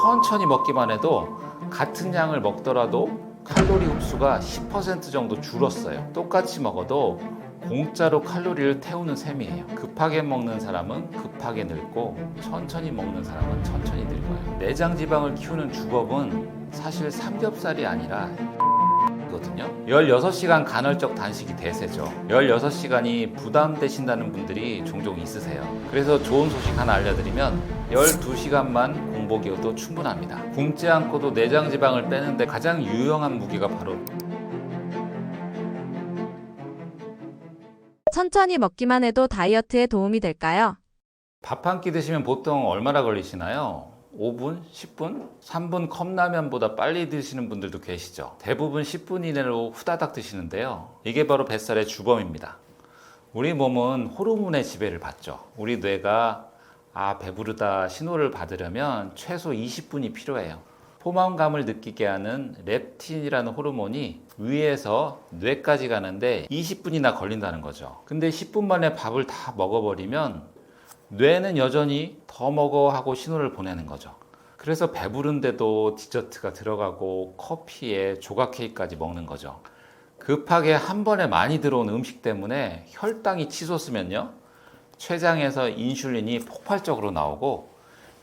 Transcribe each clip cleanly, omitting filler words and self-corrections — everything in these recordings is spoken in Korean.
천천히 먹기만 해도 같은 양을 먹더라도 칼로리 흡수가 10% 정도 줄었어요. 똑같이 먹어도 공짜로 칼로리를 태우는 셈이에요. 급하게 먹는 사람은 급하게 늙고 천천히 먹는 사람은 천천히 늙어요. 내장 지방을 키우는 주법은 사실 삼겹살이 아니라 거든요. 16시간 간헐적 단식이 대세죠. 16시간이 부담되신다는 분들이 종종 있으세요. 그래서 좋은 소식 하나 알려드리면 12시간만 공복이어도 충분합니다. 굶지 않고도 내장 지방을 빼는데 가장 유용한 무기가 바로 천천히 먹기만 해도 다이어트에 도움이 될까요? 밥 한 끼 드시면 보통 얼마나 걸리시나요? 5분? 10분? 3분 컵라면보다 빨리 드시는 분들도 계시죠. 대부분 10분 이내로 후다닥 드시는데요. 이게 바로 뱃살의 주범입니다. 우리 몸은 호르몬의 지배를 받죠. 우리 뇌가 배부르다 신호를 받으려면 최소 20분이 필요해요. 포만감을 느끼게 하는 렙틴이라는 호르몬이 위에서 뇌까지 가는데 20분이나 걸린다는 거죠. 근데 10분 만에 밥을 다 먹어버리면 뇌는 여전히 더 먹어 하고 신호를 보내는 거죠. 그래서 배부른데도 디저트가 들어가고 커피에 조각 케이크까지 먹는 거죠. 급하게 한 번에 많이 들어온 음식 때문에 혈당이 치솟으면요, 췌장에서 인슐린이 폭발적으로 나오고,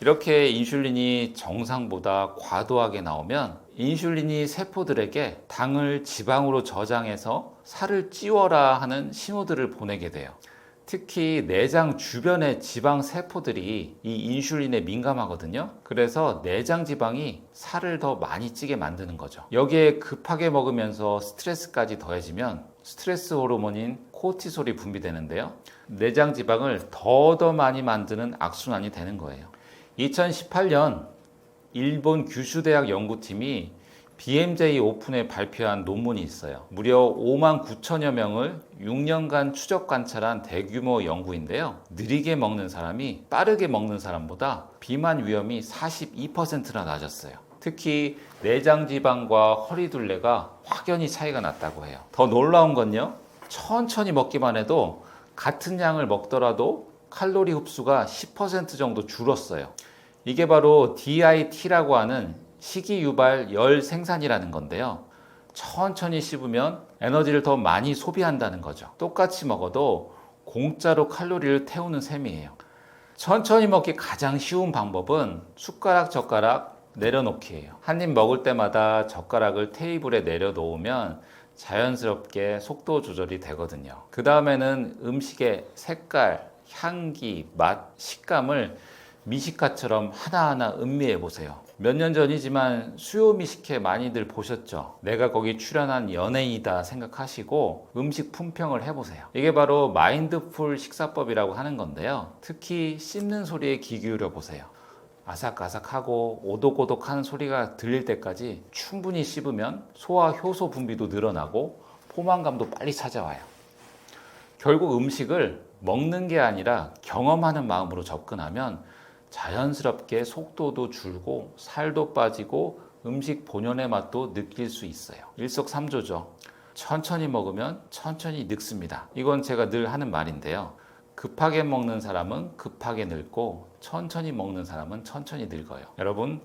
이렇게 인슐린이 정상보다 과도하게 나오면 인슐린이 세포들에게 당을 지방으로 저장해서 살을 찌워라 하는 신호들을 보내게 돼요. 특히 내장 주변의 지방 세포들이 이 인슐린에 민감하거든요. 그래서 내장 지방이 살을 더 많이 찌게 만드는 거죠. 여기에 급하게 먹으면서 스트레스까지 더해지면 스트레스 호르몬인 코티솔이 분비되는데요. 내장 지방을 더 많이 만드는 악순환이 되는 거예요. 2018년 일본 규슈대학 연구팀이 BMJ 오픈에 발표한 논문이 있어요. 무려 5만 9천여 명을 6년간 추적 관찰한 대규모 연구인데요. 느리게 먹는 사람이 빠르게 먹는 사람보다 비만 위험이 42%나 낮았어요. 특히 내장 지방과 허리둘레가 확연히 차이가 났다고 해요. 더 놀라운 건요, 천천히 먹기만 해도 같은 양을 먹더라도 칼로리 흡수가 10% 정도 줄었어요. 이게 바로 DIT라고 하는 식이 유발 열 생산이라는 건데요. 천천히 씹으면 에너지를 더 많이 소비한다는 거죠. 똑같이 먹어도 공짜로 칼로리를 태우는 셈이에요. 천천히 먹기 가장 쉬운 방법은 숟가락 젓가락 내려놓기예요. 한 입 먹을 때마다 젓가락을 테이블에 내려놓으면 자연스럽게 속도 조절이 되거든요. 그 다음에는 음식의 색깔, 향기, 맛, 식감을 미식가처럼 하나하나 음미해 보세요. 몇 년 전이지만 수요 미식회 많이들 보셨죠? 내가 거기 출연한 연예인이다 생각하시고 음식 품평을 해보세요. 이게 바로 마인드풀 식사법이라고 하는 건데요. 특히 씹는 소리에 귀 기울여 보세요. 아삭아삭하고 오독오독하는 소리가 들릴 때까지 충분히 씹으면 소화 효소 분비도 늘어나고 포만감도 빨리 찾아와요. 결국 음식을 먹는 게 아니라 경험하는 마음으로 접근하면 자연스럽게 속도도 줄고 살도 빠지고 음식 본연의 맛도 느낄 수 있어요. 일석삼조죠. 천천히 먹으면 천천히 늙습니다. 이건 제가 늘 하는 말인데요. 급하게 먹는 사람은 급하게 늙고 천천히 먹는 사람은 천천히 늙어요. 여러분,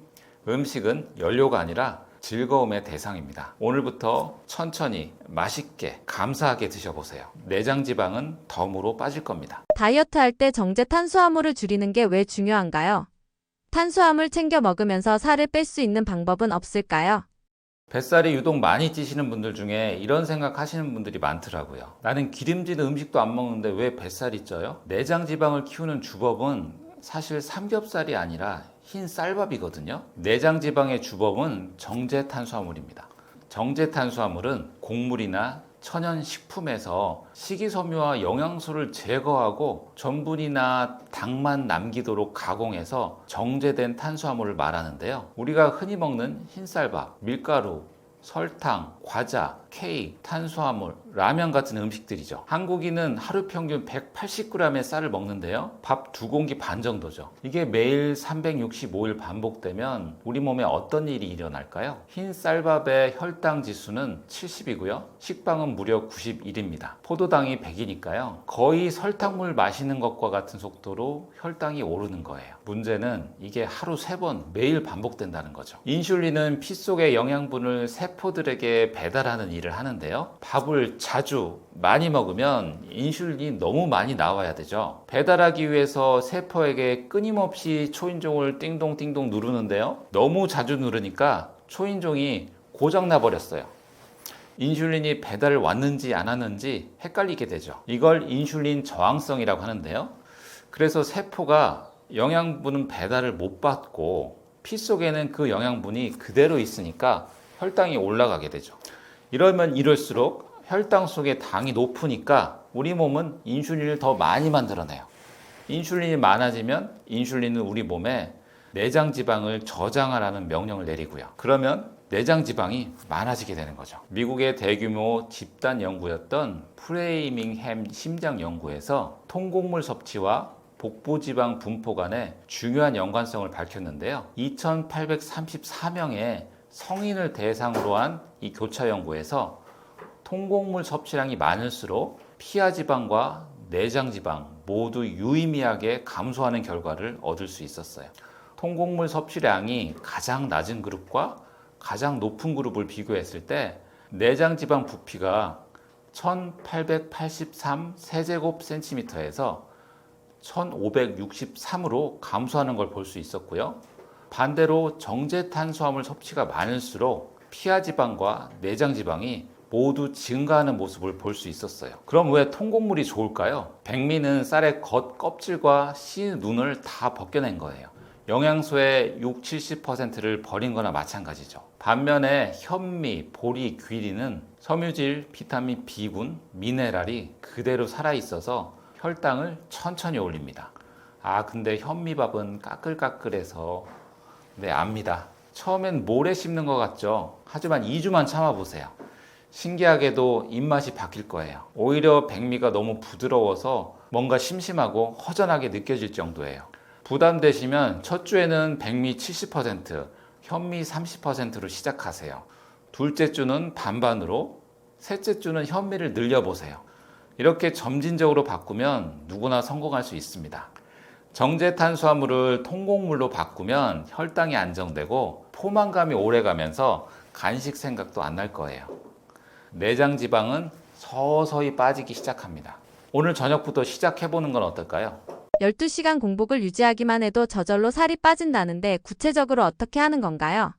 음식은 연료가 아니라 즐거움의 대상입니다. 오늘부터 천천히 맛있게 감사하게 드셔보세요. 내장 지방은 덤으로 빠질 겁니다. 다이어트 할 때 정제 탄수화물을 줄이는 게 왜 중요한가요? 탄수화물 챙겨 먹으면서 살을 뺄 수 있는 방법은 없을까요? 뱃살이 유독 많이 찌시는 분들 중에 이런 생각 하시는 분들이 많더라고요. 나는 기름진 음식도 안 먹는데 왜 뱃살이 쪄요? 내장 지방을 키우는 주법은 사실 삼겹살이 아니라 흰 쌀밥이거든요. 내장 지방의 주법은 정제 탄수화물입니다. 정제 탄수화물은 곡물이나 천연 식품에서 식이섬유와 영양소를 제거하고 전분이나 당만 남기도록 가공해서 정제된 탄수화물을 말하는데요. 우리가 흔히 먹는 흰쌀밥, 밀가루, 설탕, 과자, 케이크, 탄수화물, 라면 같은 음식들이죠. 한국인은 하루 평균 180g의 쌀을 먹는데요. 밥 2공기 반 정도죠. 이게 매일 365일 반복되면 우리 몸에 어떤 일이 일어날까요? 흰 쌀밥의 혈당 지수는 70이고요. 식빵은 무려 91입니다. 포도당이 100이니까요. 거의 설탕물 마시는 것과 같은 속도로 혈당이 오르는 거예요. 문제는 이게 하루 3번 매일 반복된다는 거죠. 인슐린은 피 속의 영양분을 세포들에게 배달하는 일을 하는데요. 밥을 자주 많이 먹으면 인슐린이 너무 많이 나와야 되죠. 배달하기 위해서 세포에게 끊임없이 초인종을 띵동띵동 누르는데요. 너무 자주 누르니까 초인종이 고장나 버렸어요. 인슐린이 배달을 왔는지 안 왔는지 헷갈리게 되죠. 이걸 인슐린 저항성이라고 하는데요. 그래서 세포가 영양분은 배달을 못 받고 피 속에는 그 영양분이 그대로 있으니까 혈당이 올라가게 되죠. 이러면 이럴수록 혈당 속에 당이 높으니까 우리 몸은 인슐린을 더 많이 만들어내요. 인슐린이 많아지면 인슐린은 우리 몸에 내장 지방을 저장하라는 명령을 내리고요. 그러면 내장 지방이 많아지게 되는 거죠. 미국의 대규모 집단 연구였던 프레이밍햄 심장 연구에서 통곡물 섭취와 복부지방 분포 간의 중요한 연관성을 밝혔는데요. 2834명의 성인을 대상으로 한 이 교차 연구에서 통곡물 섭취량이 많을수록 피하 지방과 내장 지방 모두 유의미하게 감소하는 결과를 얻을 수 있었어요. 통곡물 섭취량이 가장 낮은 그룹과 가장 높은 그룹을 비교했을 때 내장 지방 부피가 1883 세제곱센티미터에서 1563으로 감소하는 걸 볼 수 있었고요. 반대로 정제 탄수화물 섭취가 많을수록 피하 지방과 내장 지방이 모두 증가하는 모습을 볼 수 있었어요. 그럼 왜 통곡물이 좋을까요? 백미는 쌀의 겉 껍질과 씨 눈을 다 벗겨낸 거예요. 영양소의 60-70%를 버린 거나 마찬가지죠. 반면에 현미, 보리, 귀리는 섬유질, 비타민 B군, 미네랄이 그대로 살아있어서 혈당을 천천히 올립니다. 근데 현미밥은 까끌까끌해서 압니다. 처음엔 모래 씹는 것 같죠? 하지만 2주만 참아보세요. 신기하게도 입맛이 바뀔 거예요. 오히려 백미가 너무 부드러워서 뭔가 심심하고 허전하게 느껴질 정도예요. 부담되시면 첫 주에는 백미 70%, 현미 30%로 시작하세요. 둘째 주는 반반으로, 셋째 주는 현미를 늘려보세요. 이렇게 점진적으로 바꾸면 누구나 성공할 수 있습니다. 정제 탄수화물을 통곡물로 바꾸면 혈당이 안정되고 포만감이 오래가면서 간식 생각도 안 날 거예요. 내장 지방은 서서히 빠지기 시작합니다. 오늘 저녁부터 시작해보는 건 어떨까요? 12시간 공복을 유지하기만 해도 저절로 살이 빠진다는데 구체적으로 어떻게 하는 건가요?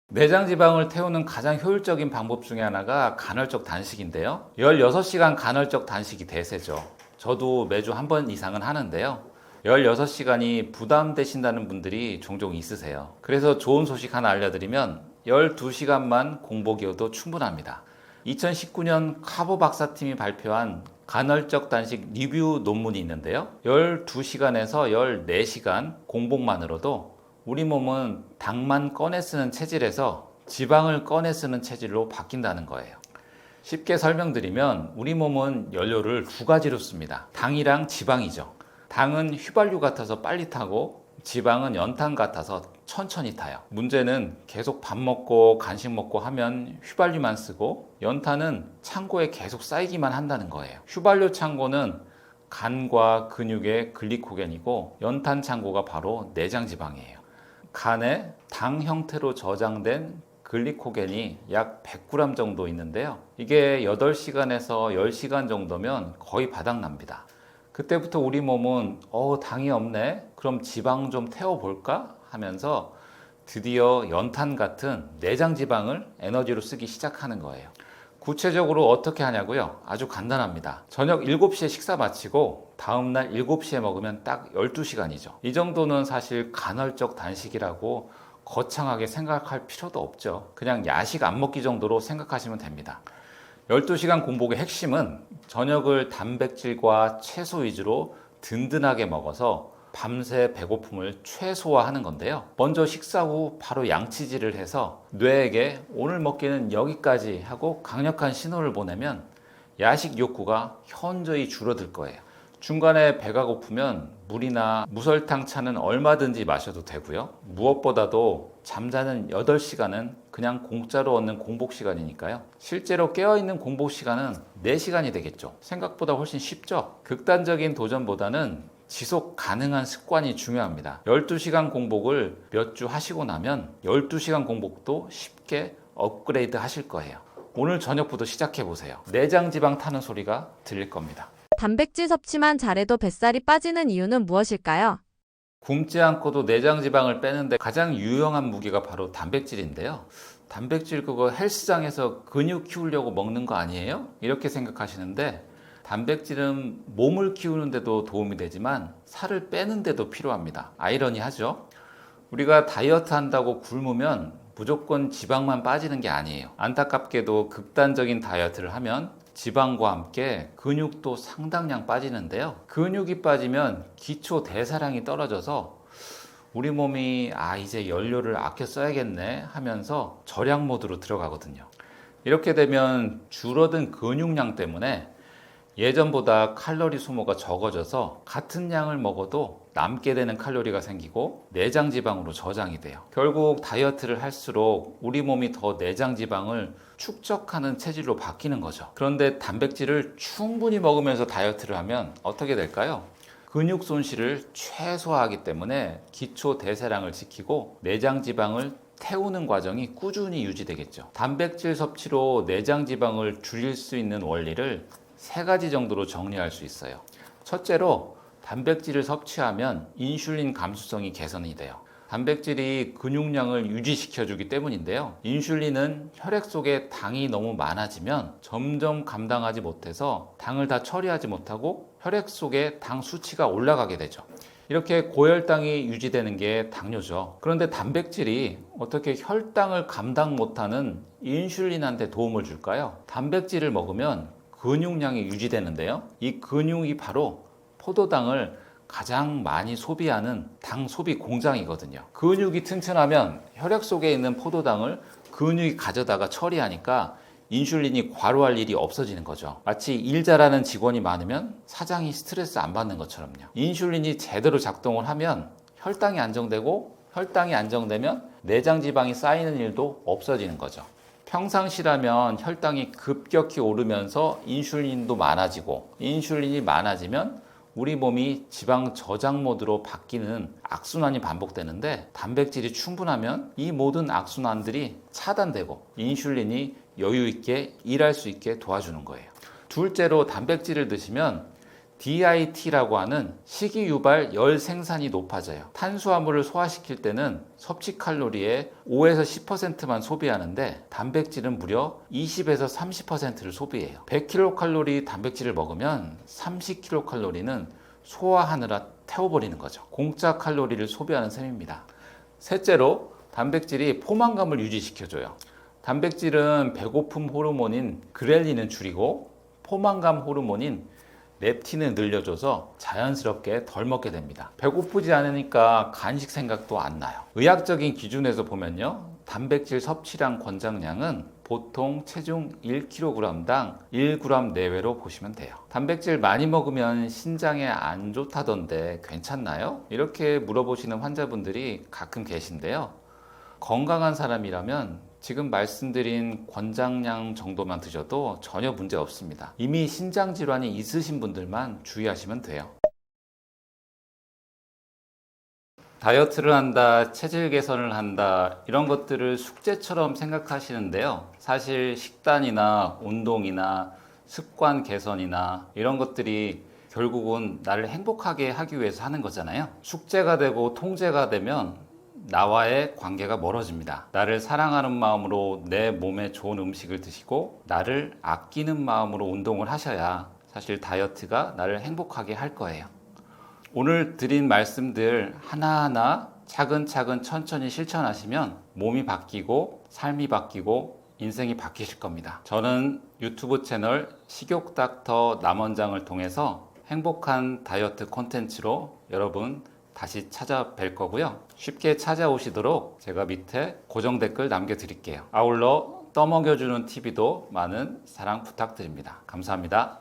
내장 지방을 태우는 가장 효율적인 방법 중에 하나가 간헐적 단식인데요. 16시간 간헐적 단식이 대세죠. 저도 매주 한 번 이상은 하는데요. 16시간이 부담되신다는 분들이 종종 있으세요. 그래서 좋은 소식 하나 알려드리면 12시간만 공복이어도 충분합니다. 2019년 카보 박사팀이 발표한 간헐적 단식 리뷰 논문이 있는데요. 12시간에서 14시간 공복만으로도 우리 몸은 당만 꺼내 쓰는 체질에서 지방을 꺼내 쓰는 체질로 바뀐다는 거예요. 쉽게 설명드리면 우리 몸은 연료를 2가지로 씁니다. 당이랑 지방이죠. 당은 휘발유 같아서 빨리 타고 지방은 연탄 같아서 천천히 타요. 문제는 계속 밥 먹고 간식 먹고 하면 휘발유만 쓰고 연탄은 창고에 계속 쌓이기만 한다는 거예요. 휘발유 창고는 간과 근육의 글리코겐이고 연탄 창고가 바로 내장 지방이에요. 간에 당 형태로 저장된 글리코겐이 약 100g 정도 있는데요. 이게 8시간에서 10시간 정도면 거의 바닥납니다. 그때부터 우리 몸은 당이 없네? 그럼 지방 좀 태워볼까? 하면서 드디어 연탄 같은 내장 지방을 에너지로 쓰기 시작하는 거예요. 구체적으로 어떻게 하냐고요? 아주 간단합니다. 저녁 7시에 식사 마치고 다음날 7시에 먹으면 딱 12시간이죠. 이 정도는 사실 간헐적 단식이라고 거창하게 생각할 필요도 없죠. 그냥 야식 안 먹기 정도로 생각하시면 됩니다. 12시간 공복의 핵심은 저녁을 단백질과 채소 위주로 든든하게 먹어서 밤새 배고픔을 최소화하는 건데요. 먼저 식사 후 바로 양치질을 해서 뇌에게 오늘 먹기는 여기까지 하고 강력한 신호를 보내면 야식 욕구가 현저히 줄어들 거예요. 중간에 배가 고프면 물이나 무설탕 차는 얼마든지 마셔도 되고요. 무엇보다도 잠자는 8시간은 그냥 공짜로 얻는 공복 시간이니까요. 실제로 깨어있는 공복 시간은 4시간이 되겠죠. 생각보다 훨씬 쉽죠. 극단적인 도전보다는 지속 가능한 습관이 중요합니다. 12시간 공복을 몇 주 하시고 나면 12시간 공복도 쉽게 업그레이드 하실 거예요. 오늘 저녁부터 시작해 보세요. 내장 지방 타는 소리가 들릴 겁니다. 단백질 섭취만 잘해도 뱃살이 빠지는 이유는 무엇일까요? 굶지 않고도 내장 지방을 빼는데 가장 유용한 무기가 바로 단백질인데요. 단백질 그거 헬스장에서 근육 키우려고 먹는 거 아니에요? 이렇게 생각하시는데 단백질은 몸을 키우는데도 도움이 되지만 살을 빼는데도 필요합니다. 아이러니하죠? 우리가 다이어트 한다고 굶으면 무조건 지방만 빠지는 게 아니에요. 안타깝게도 극단적인 다이어트를 하면 지방과 함께 근육도 상당량 빠지는데요. 근육이 빠지면 기초 대사량이 떨어져서 우리 몸이 이제 연료를 아껴 써야겠네 하면서 절약 모드로 들어가거든요. 이렇게 되면 줄어든 근육량 때문에 예전보다 칼로리 소모가 적어져서 같은 양을 먹어도 남게 되는 칼로리가 생기고 내장 지방으로 저장이 돼요. 결국 다이어트를 할수록 우리 몸이 더 내장 지방을 축적하는 체질로 바뀌는 거죠. 그런데 단백질을 충분히 먹으면서 다이어트를 하면 어떻게 될까요? 근육 손실을 최소화하기 때문에 기초 대사량을 지키고 내장 지방을 태우는 과정이 꾸준히 유지되겠죠. 단백질 섭취로 내장 지방을 줄일 수 있는 원리를 3가지 정도로 정리할 수 있어요. 첫째로 단백질을 섭취하면 인슐린 감수성이 개선이 돼요. 단백질이 근육량을 유지시켜주기 때문인데요. 인슐린은 혈액 속에 당이 너무 많아지면 점점 감당하지 못해서 당을 다 처리하지 못하고 혈액 속에 당 수치가 올라가게 되죠. 이렇게 고혈당이 유지되는 게 당뇨죠. 그런데 단백질이 어떻게 혈당을 감당 못하는 인슐린한테 도움을 줄까요? 단백질을 먹으면 근육량이 유지되는데요. 이 근육이 바로 포도당을 가장 많이 소비하는 당 소비 공장이거든요. 근육이 튼튼하면 혈액 속에 있는 포도당을 근육이 가져다가 처리하니까 인슐린이 과로할 일이 없어지는 거죠. 마치 일 잘하는 직원이 많으면 사장이 스트레스 안 받는 것처럼요. 인슐린이 제대로 작동을 하면 혈당이 안정되고 혈당이 안정되면 내장 지방이 쌓이는 일도 없어지는 거죠. 평상시라면 혈당이 급격히 오르면서 인슐린도 많아지고 인슐린이 많아지면 우리 몸이 지방 저장 모드로 바뀌는 악순환이 반복되는데 단백질이 충분하면 이 모든 악순환들이 차단되고 인슐린이 여유 있게 일할 수 있게 도와주는 거예요. 둘째로 단백질을 드시면 DIT라고 하는 식이유발 열 생산이 높아져요. 탄수화물을 소화시킬 때는 섭취 칼로리의 5에서 10%만 소비하는데 단백질은 무려 20에서 30%를 소비해요. 100kcal 단백질을 먹으면 30kcal는 소화하느라 태워버리는 거죠. 공짜 칼로리를 소비하는 셈입니다. 셋째로 단백질이 포만감을 유지시켜줘요. 단백질은 배고픔 호르몬인 그렐린을 줄이고 포만감 호르몬인 렙틴을 늘려줘서 자연스럽게 덜 먹게 됩니다. 배고프지 않으니까 간식 생각도 안 나요. 의학적인 기준에서 보면요, 단백질 섭취량 권장량은 보통 체중 1kg당 1g 내외로 보시면 돼요. 단백질 많이 먹으면 신장에 안 좋다던데 괜찮나요? 이렇게 물어보시는 환자분들이 가끔 계신데요. 건강한 사람이라면 지금 말씀드린 권장량 정도만 드셔도 전혀 문제 없습니다. 이미 신장 질환이 있으신 분들만 주의하시면 돼요. 다이어트를 한다, 체질 개선을 한다, 이런 것들을 숙제처럼 생각하시는데요. 사실 식단이나 운동이나 습관 개선이나 이런 것들이 결국은 나를 행복하게 하기 위해서 하는 거잖아요. 숙제가 되고 통제가 되면 나와의 관계가 멀어집니다. 나를 사랑하는 마음으로 내 몸에 좋은 음식을 드시고 나를 아끼는 마음으로 운동을 하셔야 사실 다이어트가 나를 행복하게 할 거예요. 오늘 드린 말씀들 하나하나 차근차근 천천히 실천하시면 몸이 바뀌고 삶이 바뀌고 인생이 바뀌실 겁니다. 저는 유튜브 채널 식욕닥터 남원장을 통해서 행복한 다이어트 콘텐츠로 여러분 다시 찾아뵐 거고요. 쉽게 찾아오시도록 제가 밑에 고정 댓글 남겨드릴게요. 아울러 떠먹여주는 TV도 많은 사랑 부탁드립니다. 감사합니다.